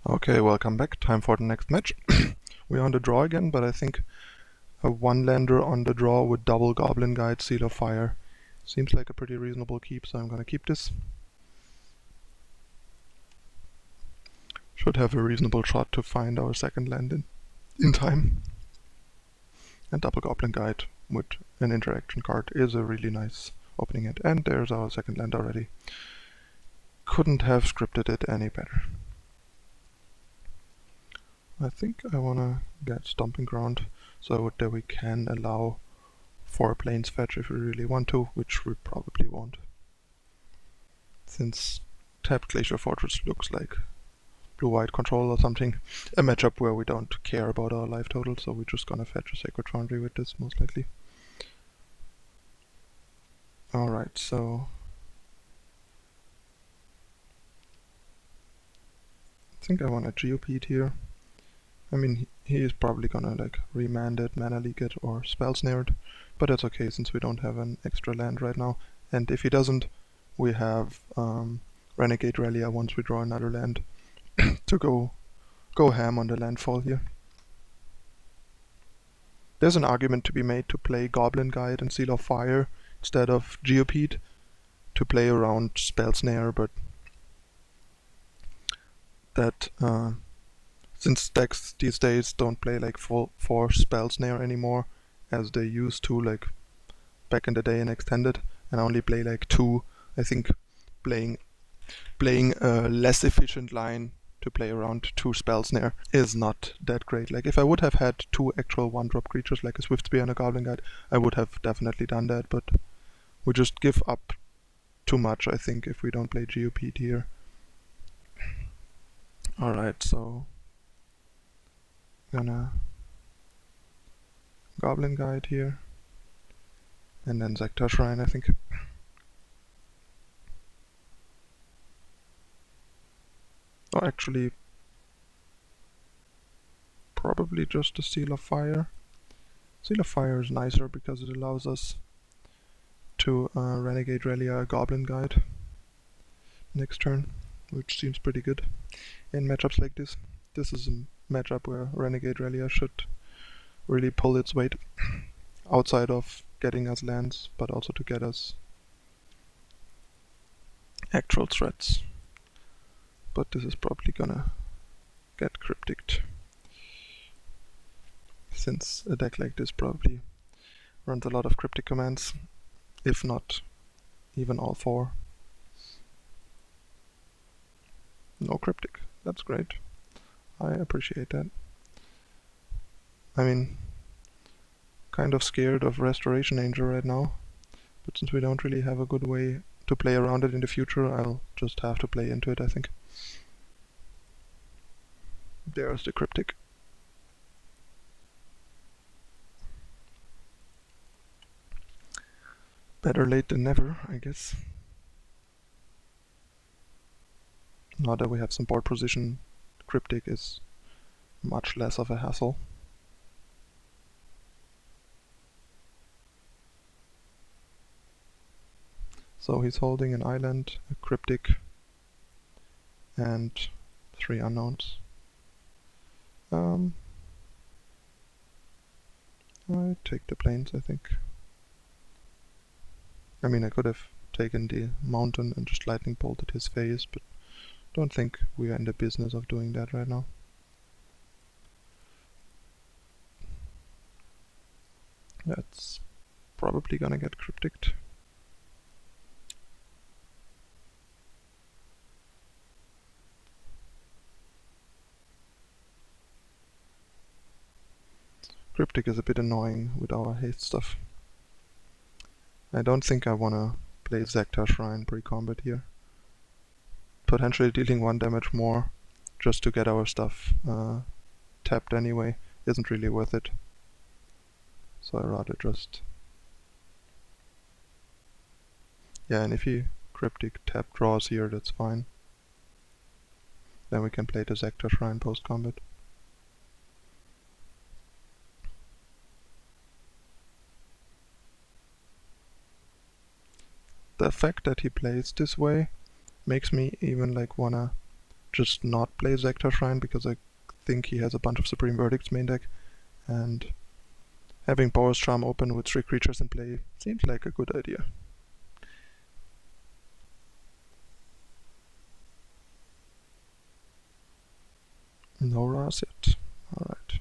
Okay, welcome back. Time for the next match. We're on the draw again, but I think a one-lander on the draw with double Goblin Guide, Seal of Fire seems like a pretty reasonable keep, so I'm gonna keep this. Should have a reasonable shot to find our second land in time. And double Goblin Guide with an interaction card is a really nice opening it. And there's our second land already. Couldn't have scripted it any better. I think I wanna get Stomping Ground so that we can allow 4 planes fetch if we really want to, which we probably won't. Since tapped Glacier Fortress looks like blue-white control or something, a matchup where we don't care about our life total, so we're just gonna fetch a Sacred Foundry with this, most likely. Alright, so I think I want to Geopeat here. I mean, he is probably gonna like remand it, mana leak it, or spell snare it, but that's okay since we don't have an extra land right now. And if he doesn't, we have Renegade Relia once we draw another land to go ham on the landfall here. There's an argument to be made to play Goblin Guide and Seal of Fire instead of Geopeat to play around Spell Snare, but that since decks these days don't play like full 4 Spell Snare anymore as they used to like back in the day in Extended, and only play like 2, I think playing a less efficient line to play around 2 Spell Snare is not that great. Like if I would have had 2 actual 1-drop creatures like a Swift Spear and a Goblin Guide, I would have definitely done that, but we just give up too much, I think, if we don't play Geopeat here. Alright, so gonna Goblin Guide here, and then Zekta Shrine, I think. Or actually, probably just the Seal of Fire. Seal of Fire is nicer because it allows us to Renegade Relia a Goblin Guide next turn, which seems pretty good in matchups like this. This is a matchup where Renegade Relia should really pull its weight outside of getting us lands, but also to get us actual threats. But this is probably gonna get cryptic, since a deck like this probably runs a lot of cryptic commands, if not even all 4. No cryptic, that's great. I appreciate that. I mean, kind of scared of Restoration Angel right now, but since we don't really have a good way to play around it in the future, I'll just have to play into it, I think. There's the cryptic. Better late than never, I guess. Now that we have some board position, cryptic is much less of a hassle. So he's holding an island, a cryptic, and 3 unknowns. I take the planes, I think. I mean, I could have taken the mountain and just lightning bolted his face, but don't think we are in the business of doing that right now. That's probably gonna get cryptic. Cryptic is a bit annoying with our haste stuff. I don't think I wanna play Zekta Shrine pre-combat here. Potentially dealing 1 damage more just to get our stuff tapped anyway isn't really worth it. So I'd rather just... Yeah, and if he cryptic tap draws here, that's fine. Then we can play the Zekta Shrine post-combat. The fact that he plays this way makes me even like wanna just not play Zector Shrine because I think he has a bunch of Supreme Verdicts main deck, and having Boros Charm open with 3 creatures in play seems like a good idea. No Ras yet. Alright.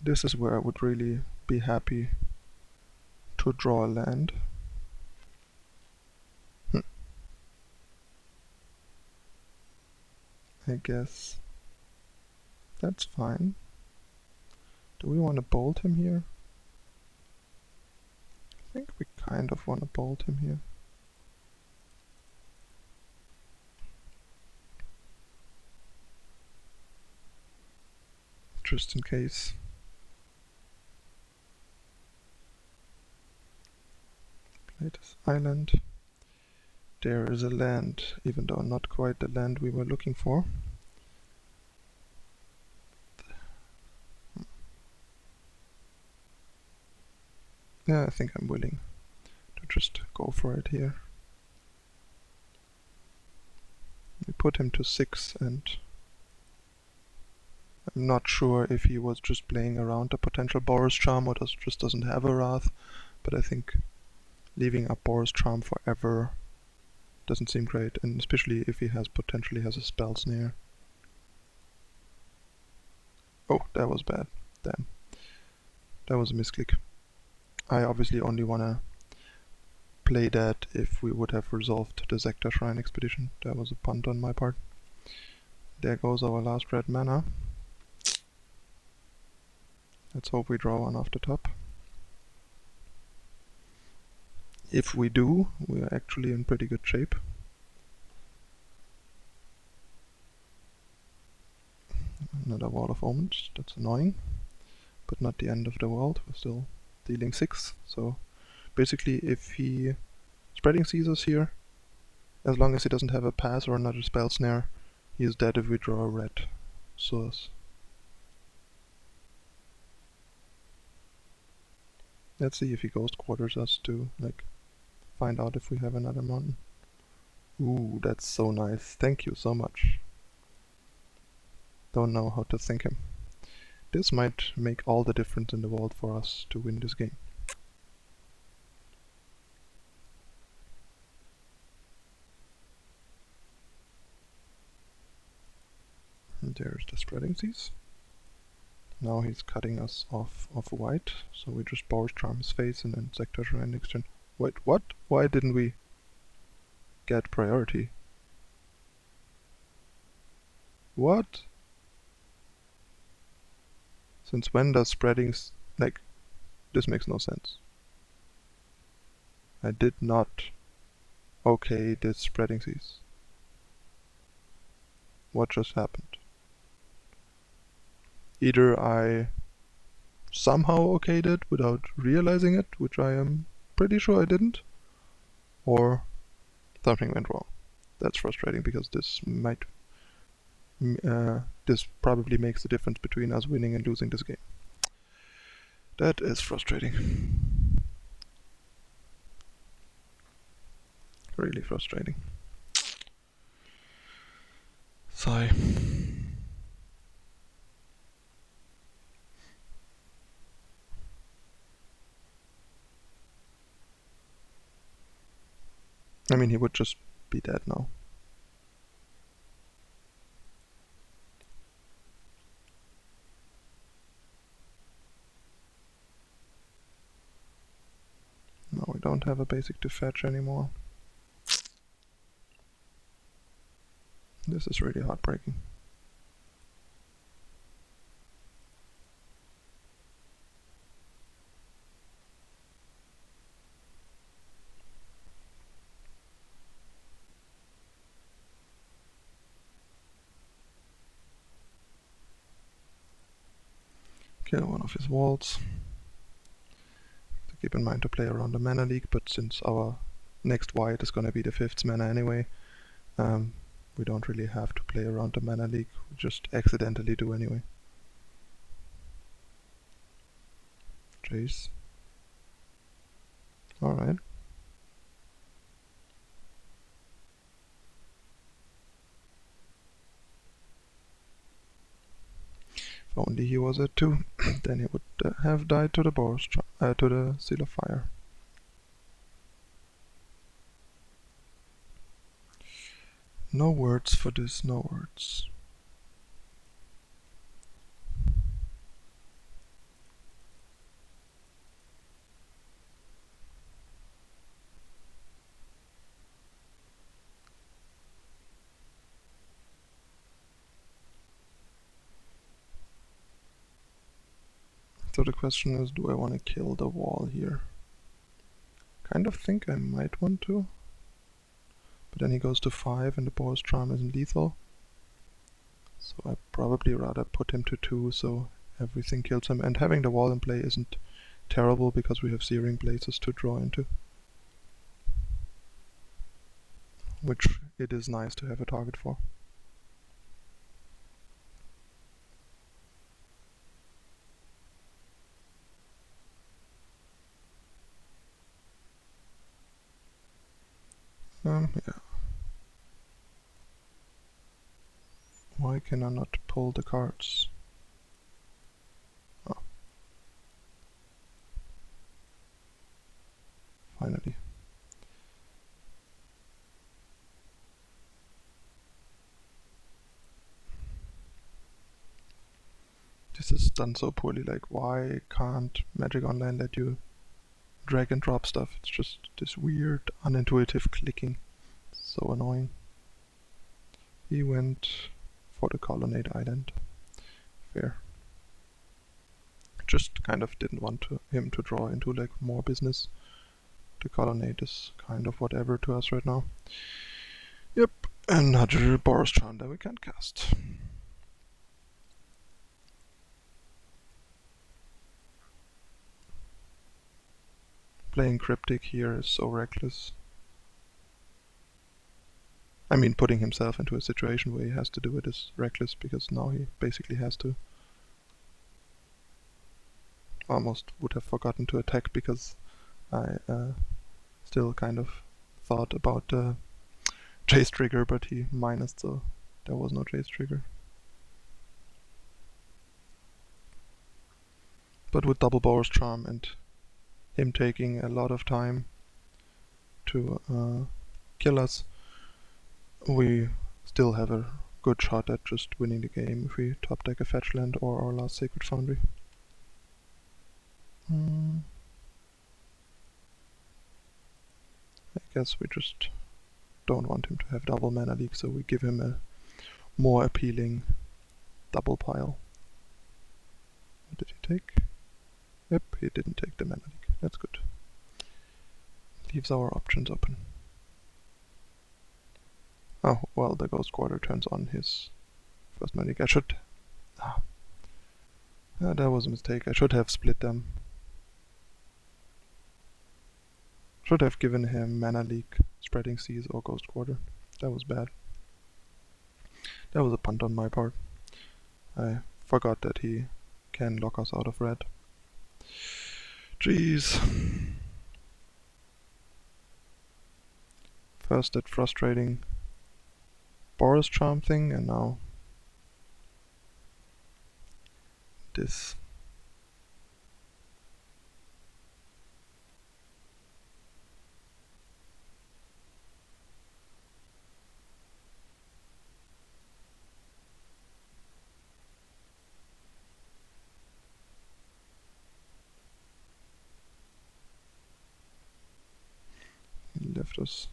This is where I would really be happy to draw a land. I guess that's fine. Do we want to bolt him here? I think we kind of want to bolt him here. Just in case. Play this island. There is a land, even though not quite the land we were looking for. Yeah, I think I'm willing to just go for it here. We put him to 6, and I'm not sure if he was just playing around a potential Boros Charm or just doesn't have a Wrath, but I think leaving up Boros Charm forever doesn't seem great, and especially if he potentially has a Spell Snare. Oh, that was bad. Damn. That was a misclick. I obviously only wanna play that if we would have resolved the Zector Shrine Expedition. That was a punt on my part. There goes our last red mana. Let's hope we draw one off the top. If we do, we are actually in pretty good shape. Another Wall of Omens, that's annoying, but not the end of the world. We're still dealing 6, so basically if he Spreading Seas us here, as long as he doesn't have a pass or another Spell Snare, he is dead if we draw a red source. Let's see if he Ghost Quarters us to find out if we have another mountain. Ooh, that's so nice. Thank you so much. Don't know how to thank him. This might make all the difference in the world for us to win this game. And there's the Spreading Seas. Now he's cutting us off white, so we just Boros Charm his face and then Zector Shrine next turn. Wait, what? Why didn't we get priority? What? Since when does this makes no sense. I did not okay this Spreading Seas. What just happened? Either I somehow okayed it without realizing it, which I am pretty sure I didn't, or something went wrong. That's frustrating because this probably makes the difference between us winning and losing this game. That is frustrating. Really frustrating. Sigh. I mean, he would just be dead now. No, we don't have a basic to fetch anymore. This is really heartbreaking. Kill one of his walls. To keep in mind to play around the mana leak, but since our next white is gonna be the 5th mana anyway, we don't really have to play around the mana leak, we just accidentally do anyway. Jace. Alright. If only he was at 2, then he would have died to the to the Seal of Fire. No words for this, no words. So the question is, do I want to kill the wall here? Kind of think I might want to. But then he goes to 5 and the Boros Charm isn't lethal. So I'd probably rather put him to 2 so everything kills him. And having the wall in play isn't terrible because we have Searing Blazes to draw into. Which it is nice to have a target for. Yeah. Why can I not pull the cards? Oh. Finally. This is done so poorly, like why can't Magic Online let you drag and drop stuff? It's just this weird, unintuitive clicking. So annoying. He went for the Colonnade Island. Fair. Just kind of didn't want him to draw into like more business. The Colonnade is kind of whatever to us right now. Yep, another Boros Charm that we can't cast. Playing Cryptic here is so reckless. I mean, putting himself into a situation where he has to do it is reckless because now he basically has to. Almost would have forgotten to attack because I still kind of thought about Chase Trigger, but he minused, so there was no Chase Trigger. But with double Boros Charm and him taking a lot of time to kill us, we still have a good shot at just winning the game if we top deck a fetch land or our last Sacred Foundry. I guess we just don't want him to have double mana leak, so we give him a more appealing double pile. What did he take? Yep, he didn't take the mana leak. That's good. Leaves our options open. Oh, well, the Ghost Quarter turns on his first mana leak. I should... that was a mistake. I should have split them. Should have given him Mana Leak, Spreading Seas, or Ghost Quarter. That was bad. That was a punt on my part. I forgot that he can lock us out of red. Jeez. First that frustrating Boros Charm thing, and now this. He left us.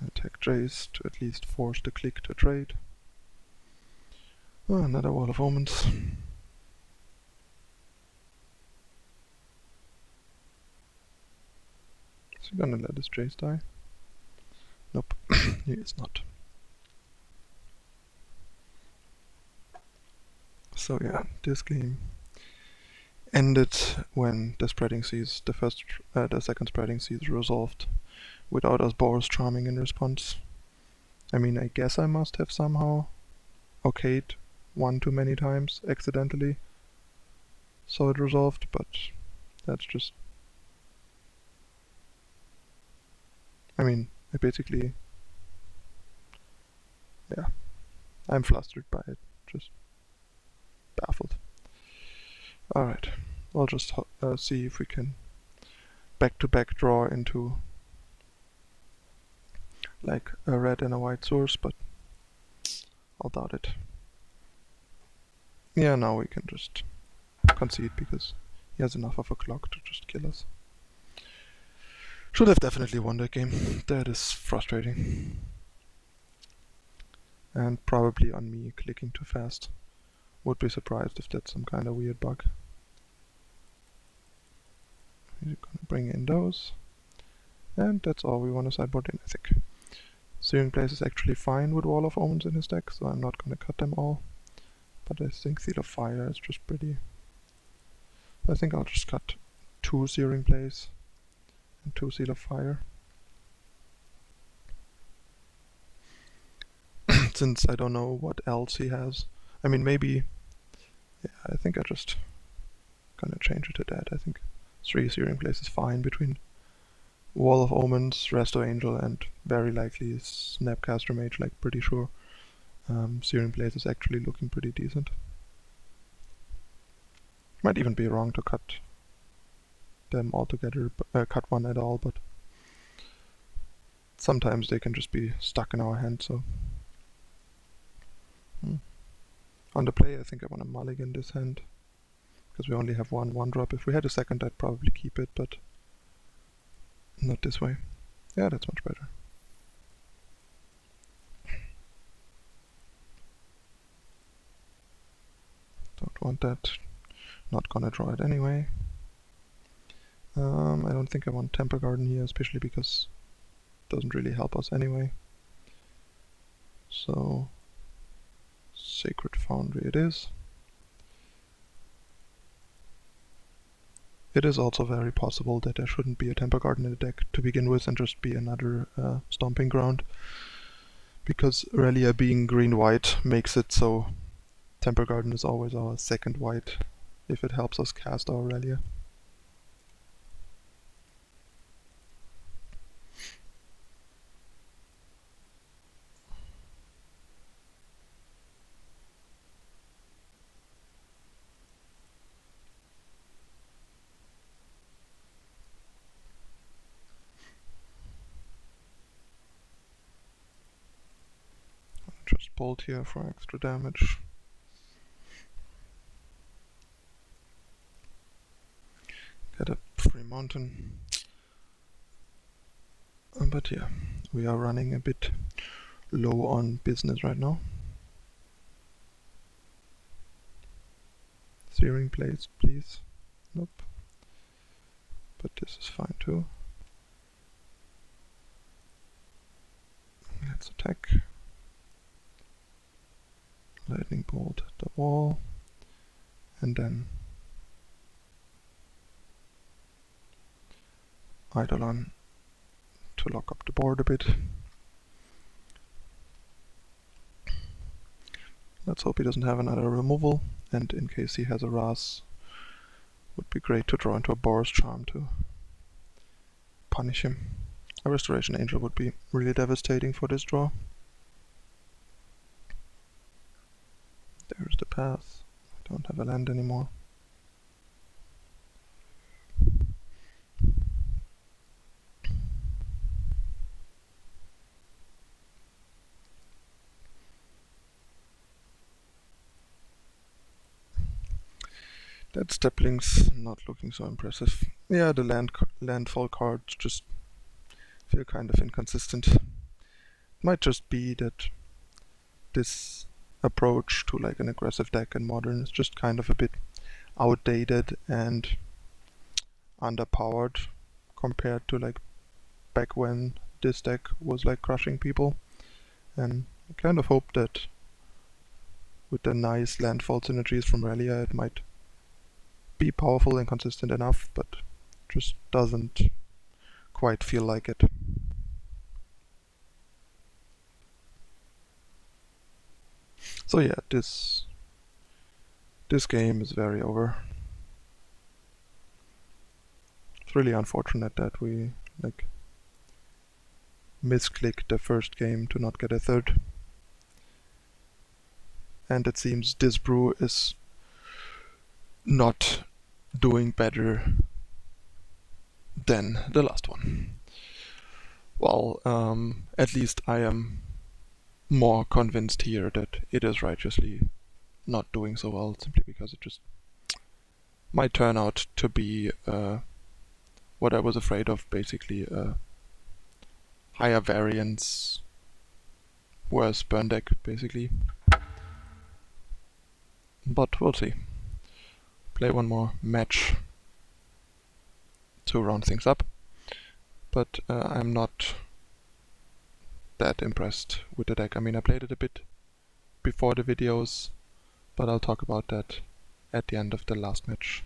Attack Jace to at least force the click to trade. Oh, another Wall of Omens. Is he gonna let his Jace die? Nope, he is not. So yeah, this game ended when the Spreading Seas, the second Spreading Seas resolved without us Boros Charming in response. I mean, I guess I must have somehow okayed one too many times accidentally, so it resolved, but that's just... I mean, I basically... yeah, I'm flustered by it, just baffled. Alright, we'll just see if we can back-to-back draw into like a red and a white source, but I'll doubt it. Yeah, now we can just concede because he has enough of a clock to just kill us. Should have definitely won that game. That is frustrating. And probably on me clicking too fast. Would be surprised if that's some kind of weird bug. We're gonna bring in those. And that's all we want to sideboard in, I think. Searing Blaze is actually fine with Wall of Omens in his deck, so I'm not gonna cut them all. But I think Seal of Fire is just pretty... I think I'll just cut 2 Searing Blaze and 2 Seal of Fire. Since I don't know what else he has. I mean, maybe... Yeah, I think I just gonna change it to that. I think 3 Searing Blaze is fine between Wall of Omens, Resto Angel, and very likely Snapcaster Mage, like pretty sure. Searing Blaze is actually looking pretty decent. Might even be wrong to cut them all together, cut one at all, but sometimes they can just be stuck in our hand, so... On the play, I think I want to mulligan this hand, because we only have one 1-drop. If we had a second, I'd probably keep it, but not this way. Yeah, that's much better. Don't want that. Not gonna draw it anyway. I don't think I want Temper Garden here, especially because it doesn't really help us anyway. So, Sacred Foundry it is. It is also very possible that there shouldn't be a Temper Garden in the deck to begin with and just be another Stomping Ground. Because Relia being green-white makes it so Temper Garden is always our second white if it helps us cast our Relia. Just bolt here for extra damage. Get a free mountain. But yeah, we are running a bit low on business right now. Searing Blades, please. Nope. But this is fine too. Let's attack. Lightning Bolt at the wall. And then Eidolon to lock up the board a bit. Let's hope he doesn't have another removal, and in case he has a Ras, would be great to draw into a Boros Charm to punish him. A Restoration Angel would be really devastating for this draw. There's the path. I don't have a land anymore. That Stepling's not looking so impressive. Yeah, the landfall cards just feel kind of inconsistent. It might just be that this approach to like an aggressive deck in Modern is just kind of a bit outdated and underpowered compared to like back when this deck was like crushing people. And I kind of hope that with the nice landfall synergies from Relia it might be powerful and consistent enough, but just doesn't quite feel like it. So yeah, this game is very over. It's really unfortunate that we like misclicked the first game to not get a third. and it seems this brew is not doing better than the last one. Well, at least I am more convinced here that it is righteously not doing so well, simply because it just might turn out to be what I was afraid of, basically a higher variance, worse burn deck, basically. But we'll see. Play one more match to round things up, but I'm not that impressed with the deck. I mean, I played it a bit before the videos, but I'll talk about that at the end of the last match.